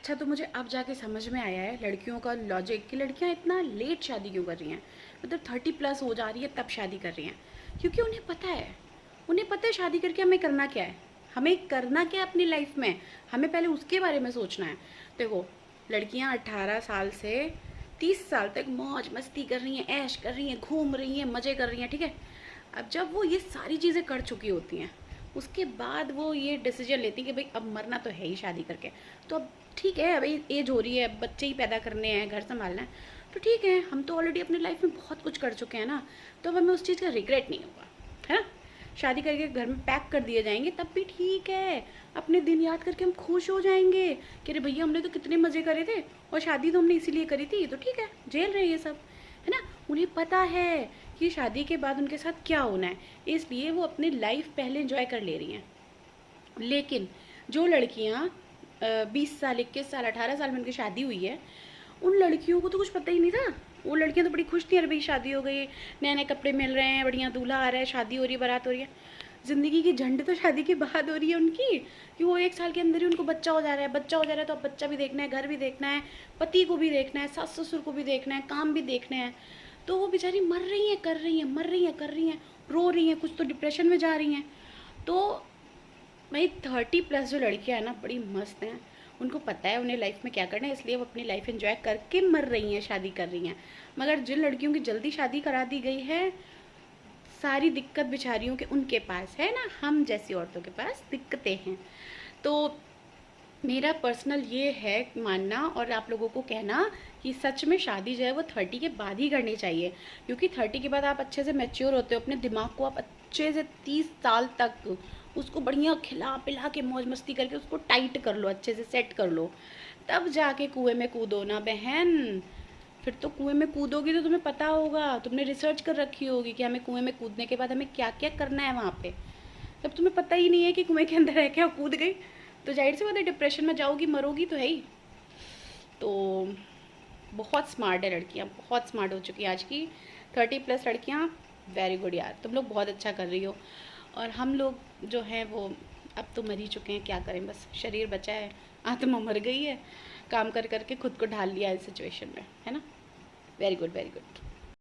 अच्छा, तो मुझे अब जाके समझ में आया है लड़कियों का लॉजिक कि लड़कियां इतना लेट शादी क्यों कर रही हैं। मतलब 30+ हो जा रही है तब शादी कर रही हैं, क्योंकि उन्हें पता है शादी करके हमें करना क्या है। हमें करना क्या है अपनी लाइफ में, हमें पहले उसके बारे में सोचना है। देखो, लड़कियां 18 साल से 30 साल तक मौज मस्ती कर रही हैं, ऐश कर रही हैं, घूम रही हैं, मज़े कर रही हैं, ठीक है। अब जब वो ये सारी चीज़ें कर चुकी होती हैं, उसके बाद वो ये डिसीजन लेती हैं कि भाई अब मरना तो है ही शादी करके। तो अब ठीक है, अभी एज हो रही है, बच्चे ही पैदा करने हैं, घर संभालना है, तो ठीक है, हम तो ऑलरेडी अपनी लाइफ में बहुत कुछ कर चुके हैं ना, तो अब हमें उस चीज़ का रिग्रेट नहीं होगा, है ना। शादी करके घर में पैक कर दिए जाएंगे तब भी ठीक है, अपने दिन याद करके हम खुश हो जाएंगे कि अरे भैया हमने तो कितने मज़े करे थे, और शादी तो हमने इसीलिए करी थी, तो ठीक है, झेल रहे ये सब, है ना। उन्हें पता है कि शादी के बाद उनके साथ क्या होना है, इसलिए वो अपनी लाइफ पहले इंजॉय कर ले रही हैं। लेकिन जो लड़कियां 20 साल, 21 साल, 18 साल में उनकी शादी हुई है, उन लड़कियों को तो कुछ पता ही नहीं था। वो लड़कियां तो बड़ी खुश थी, अरे भाई शादी हो गई, नए नए कपड़े मिल रहे हैं, बढ़िया दूल्हा आ रहा है, शादी हो रही है, बारात हो रही है। ज़िंदगी की झंड तो शादी के बाद हो रही है उनकी, कि वो 1 साल के अंदर ही उनको बच्चा हो जा रहा है। बच्चा हो जा रहा है तो अब बच्चा भी देखना है, घर भी देखना है, पति को भी देखना है, सास ससुर को भी देखना है, काम भी देखने हैं। तो वो बेचारी मर रही हैं, कर रही हैं, मर रही हैं, कर रही हैं, रो रही हैं, कुछ तो डिप्रेशन में जा रही हैं। तो भाई 30+ जो लड़कियां हैं ना, बड़ी मस्त हैं, उनको पता है उन्हें लाइफ में क्या करना है, इसलिए वो अपनी लाइफ एंजॉय करके मर रही हैं, शादी कर रही हैं। मगर जिन लड़कियों की जल्दी शादी करा दी गई है, सारी दिक्कत बेचारियों के उनके पास है ना, हम जैसी औरतों के पास दिक्कतें हैं। तो मेरा पर्सनल ये है मानना और आप लोगों को कहना कि सच में शादी जो है वो 30 के बाद ही करनी चाहिए, क्योंकि 30 के बाद आप अच्छे से मैच्योर होते हो, अपने दिमाग को आप अच्छे से 30 साल तक उसको बढ़िया खिला पिला के मौज मस्ती करके उसको टाइट कर लो, अच्छे से सेट कर लो, तब जाके कुएं में कूदो ना बहन। फिर तो कुएं में कूदोगी तो तुम्हें पता होगा, तुमने रिसर्च कर रखी होगी कि हमें कुएं में कूदने के बाद हमें क्या क्या करना है वहाँ पे। जब तुम्हें पता ही नहीं है कि कुएं के अंदर है क्या, कूद गई, तो जाहिर सी बात है डिप्रेशन में जाओगी, मरोगी तो है ही। तो बहुत स्मार्ट है लड़कियाँ, बहुत स्मार्ट हो चुकी हैं आज की 30+ लड़कियाँ। वेरी गुड यार, तुम लोग बहुत अच्छा कर रही हो। और हम लोग जो हैं वो अब तो मर ही चुके हैं, क्या करें, बस शरीर बचा है, आत्मा मर गई है, काम कर करके खुद को ढाल लिया इस सिचुएशन में, है ना। Very good, very good.